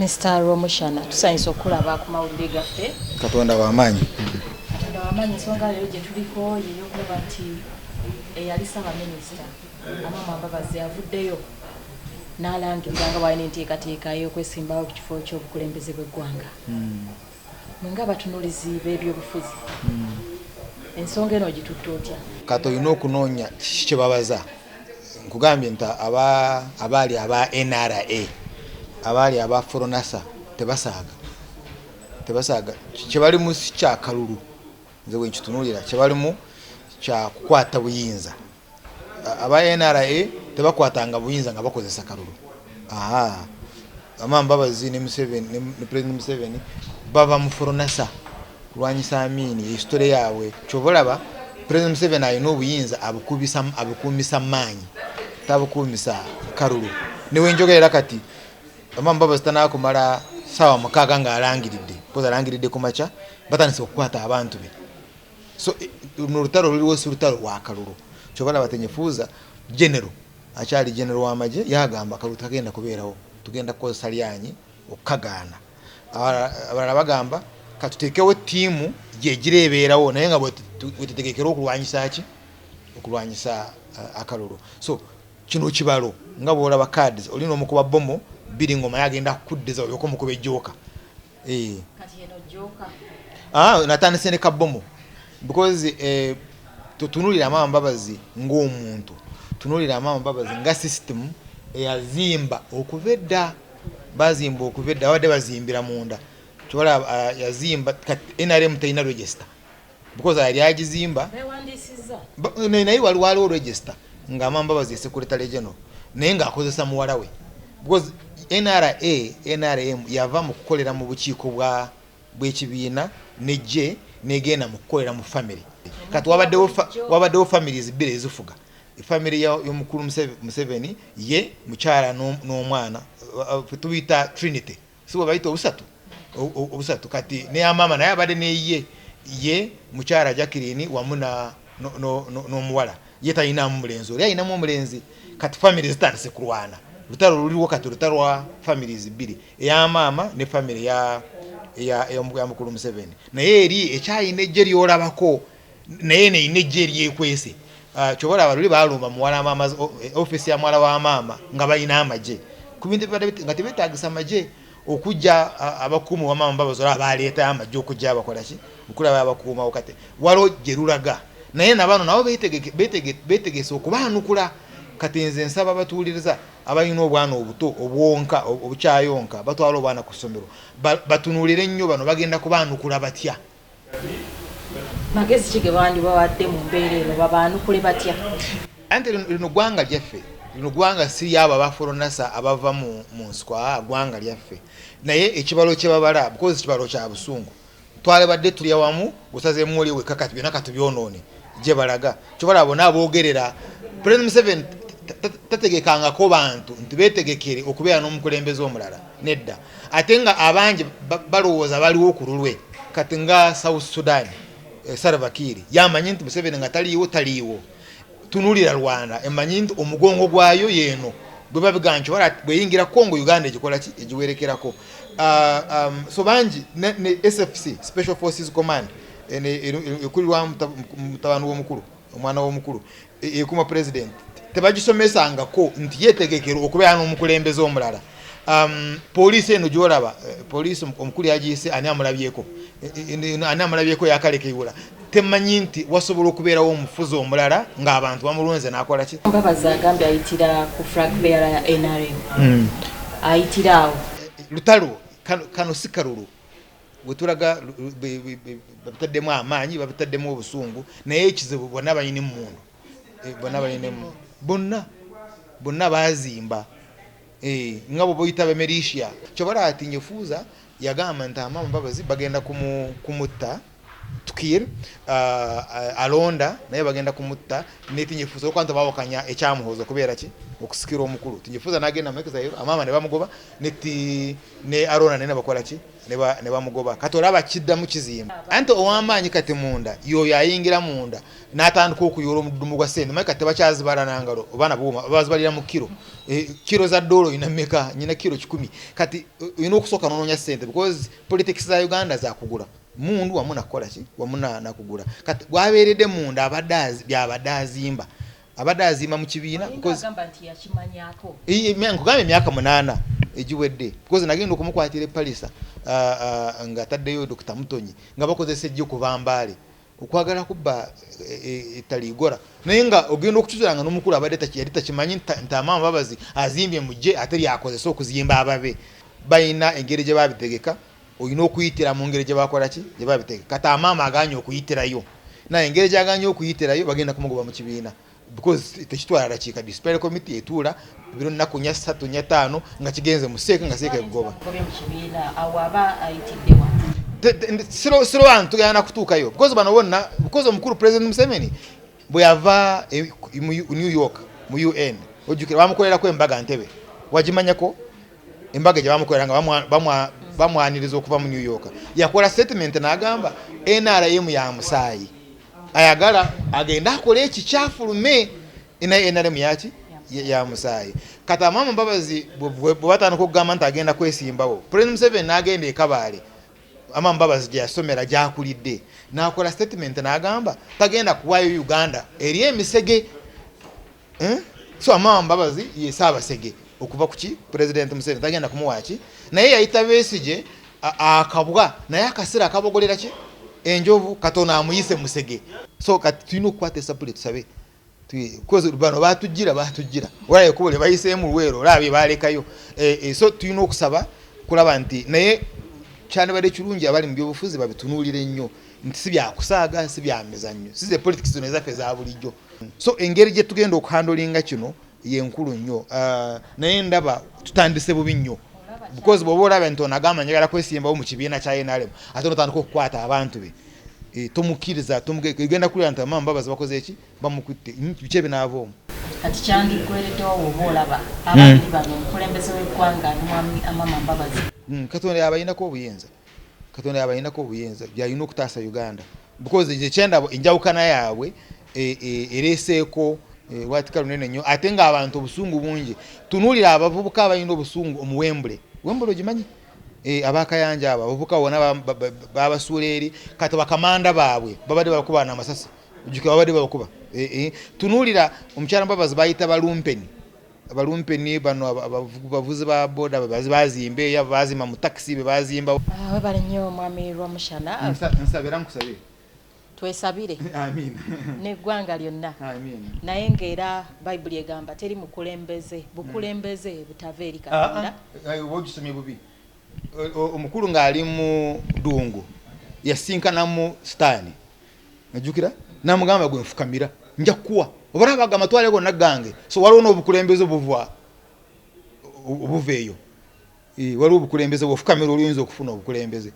Mr. Romushana tusanyisa okulaba ku mawulire gaffe Katonda w'amaanyi. Katonda w'amaanyi ensonga leero gye tuliko y'eyokuba nti eyali Ssaabaminisita Amama Mbabazi avuddeyo n'alangirira nga bw'alina enteekateeka y'okwesimbawo ku kifo ky'obukulembeze bw'eggwanga. Mwe ng'abatunuulizi b'ebyobufuzi ensonga eno gitutte otya? Kati olina okunoonya kiki kye babaza. Nkugambye nti abaali aba NRA abaali aba Foronasa tebasaaga kye balimu si kya kalulu. Nze bwe nkitunuulira kye balimu kya kukwata buyinza. Aba NRA tebakwatanga buyinza nga bakozesa kalulu. Amama Mbabazi ne President Museveni baba mu Foronasa kulwanyisa Amini histoire yaabwe. Kyobalaba President Museveni alina obuyinza abukuumisa maanyi tabukuumisa kalulu. Newe njogerera kati Amama Mbabazi tanaakumala ssaawa 6 nga alangiridde poza alangiridde ku makya batandise okukwata abantu be. So n'olutalo luliwo si lutalo lwa kalulu. Kyobalaba tenyefuuza general akyali general w'amagye yagamba kalulu tagenda kubeerawo, tugenda kukozesa lyanyi okukagaana. Abalala bagamba katuteekewo ttiimu gye gireebeerawo naye nga bwetutegekera okulwanyisa akalulu. So kino kibalo nga bw'olaba cards olina omukuba bomo biri ngoma yagenda kuddeza oyoko mukuba ejjooka. Kati eno jjooka natandise ne kabomo because tutunulira Amama Mbabazi ng'omuntu, tunulira Amama Mbabazi nga system eyazimba okuvedda. Bazimba okuvedda abadde bazimbira munda. Kyobalaba yazimba NRM terina register because yali agizimba naye waliwo register nga Amama Mbabazi Secretary General naye ng'akozesa muwala we because NRM yava mu kukolera mu bukiiko bw'ekibiina nejje negenda mu kukolera mu family. Kati wabaddewo families bbiri ezifuga. Family y'omukulu Museveni ye mukyala n'omwana tubiyita Trinity si bwe bayita obusatu kati ne Amama naye abadde ye mukyala Jacqueline wamu n'omuwala ye talinamu mulenzi oli alinamu omulenzi. Kati family zitandise kulwana. Lutalo luliwo kati lutalo lwa families bbiri ey'Amama ne family ya mukulu Museveni. Naye eri ekyayina ejje lyolabako naye neyina ejje eryekwese. Kyobalaba luli balumba muwala Amama office ya mwala wa Amama nga balina amagye ku bintu nga tebetaagisa amagye okujja abakuumi wa Amama Mbabazi abaleeta amagye okujja abakola ki okulaba abakuuma kati waliwo gye lulaga naye nabano nabo beetegese okubaanukula. Kati nze nsaba batuuliriza abalina obwana obuto obwonka obukyayonka batwala obwana ku ssomero batunuulire nnyo bano bagenda kubaanukula batya. Magezi ki ge bandibawadde mu mbeera eno babaanukule batya? Anti lino ggwanga lyaffe, lino ggwanga si abo aba Foronasa abava mu nswa, ggwanga lyaffe. Naye ekibalo kye babala because kibalo kya busungu twalibadde tulya wamu gusazeemu oli wekka kati byonna katubyonoone gye balaga. Kyobalaba bonna aboogerera President Museveni tategekangako bantu nti beetegekere okubeera n'omukulembeze omulala nedda. Ate nga abangi balowooza baliwo ku lulwe kati nga South Sudan Salva Kiir yamanyi nti Museveni nga taliiwo tunulira Rwanda emanyi nti omugongo gwayo yeeno bwe babigancho bweyingira Congo Uganda egikola ki egiwerekerako. So bangi ne SFC Special Forces Command ekulirwa mutabani w'omukulu omwana w'omukulu ekuma president tebagisomesangako nti yeetegekera okubeera n'omukulembeze omulala. Poliisi eno gyolaba poliisi omukulu yagiyise ani amulabyeko yakalekeyula temanyi nti wasobola okubeerawo omufuzi omulala ng'abantu bamulonze n'akola ki. Mbabazi agambye ayitira ku flag bearer ya NRM ayitira awo lutalo kano si kalulu bwetulaga babitaddemu amaanyi babitaddemu obusungu naye ekizibu bonna balina emmundu bonna bazimba nga bwe boyita Bemerisha. Kyobalaba ati nyefuuza yagamba nti Amama Mbabazi bagenda kumutta tukir alonda naye bagenda kumutta netinyefuza okwantu bawakanya ekyamuhozo kubeera ki okusikira omukulu tinyefuza nagenda mekeza amama ne bamugoba ne arona ne bakola ki ne bamugoba katola bakidda mu kizimba anti ow'amaanyi kati munda yoyo ayingira munda n'atandika okuyoola omuddumu gwa sente maye kati bakyazibala nangalo obaana buuma bazibalira mu kiro za doolo ina meka nyina kiro 10 kati oyina okusooka n'onoonya sente because politics za Uganda zakugula mundu wamu nakola ki wamu nakugula kati gwabeeredde munda abadde azimba mu kibiina nkugamba emyaka 8 egiwedde because nagenda okumukwatira epalisa nga taddeyo Dr. Mutonyi nga bakozesa ejjo kubambaale okwagala kubba etaligora naye nga ogenda okukizulanga n'omukulu abadde yali takimanyi nti amaama Mbabazi azimbye mujje ate lyakozesa okuzimba ababe balina engeri gye babitegeka oyina okuyitira mu ngeri gye bakola ki gye babitegeka kati amaama aganye okuyitirayo naye engeri gyaganye okuyitirayo bagenda kumugoba mu kibiina because tekitwala dakiika disciplinary committee etuula biro nnaku 3 4 5 nga kigenze mu seeka nga seeka egoba siro wantu tugenda kutuukayo because bano bonna because omukulu President Museveni bwe yava mu New York mu UN ojjukira bamukolerako embaga Ntebe wagimanyako embaga gye bamukolera nga bamwaniriza okuva mu New York yakola statement n'agamba NRM ya musaayi ayagala agenda akola ekikyafulume NRM yaki ya musaayi kati amaama Mbabazi bwe batandika okugamba nti agenda kwesimbawo President Museveni n'agenda e Kabale amaama Mbabazi gye yasomera gy'akulidde n'akola statement n'agamba tagenda kuwaayo Uganda eri emisege so amaama Mbabazi ye Ssaabasege okuva ku ki President Museveni tagenda kumuwaaki naye yayita Besigye akabwa naye akasera akabogolera ki enjovu Katonda amuyise musege so kati tulina okukwata esapuli tusabe because bano batujjira walaye kubole bayiseemu luweero olabye balekayo so tulina okusaba kulaba nti naye kyandibadde kirungi abali mu byobufuzi babitunuulire nnyo nti si byakusaaga si byamizannyo si ze politics zino ezaffe za bulijjo so engeri gye tugenda okuhandolinga kino yenkulu nnyo naye ndaba tutandise bubi nnyo because bw'oba olaba nti onagamba njagala kwesimbawo mu kibiina kya NRM ate notandika okukwata abantu be tomukkiriza genda kulira nti amaama Mbabazi bakoze eki bamukutte biki ebinaavaamu kati kyandiggwereddewo bw'oba olaba ababiri bano omukulembeze w'eggwanga amaama Mbabazi Katonda yabayinako obuyinza byalina okutaasa Uganda because ekyenda enjawukana yaabwe ereeseeko watika lunene nnyo ate ng'abantu obusungu bungi tunuulira abavubuka abalina obusungu omuwembule wembule ogimanyi abakayanja abo abavubuka wona babasuula eri kati bakamanda baabwe babadde bakuba n'amasasi ojjukira babadde bakuba tunuulira omukyala Mbabazi bayita balumpeni bano abavuzi ba boda bazimba eyo bazimba mu taxi be bazimba webale nnyo omwami Lwamushana nsabira nkusabire twesabire amin n'eggwanga lyonna amin naye ng'era bayibuli egamba teri bukulembeze butava eri Katonda ogisomye bubi omukulu ng'ali mu ddungu yasinkanamu sitaani najjukira n'amugamba gwe nfukamira nja kukuwa obalaba amatwale gonna gange so waliwo n'obukulembeze obuva eyo waliwo obukulembeze bw'ofukamira oluyinza okufuna obukulembeze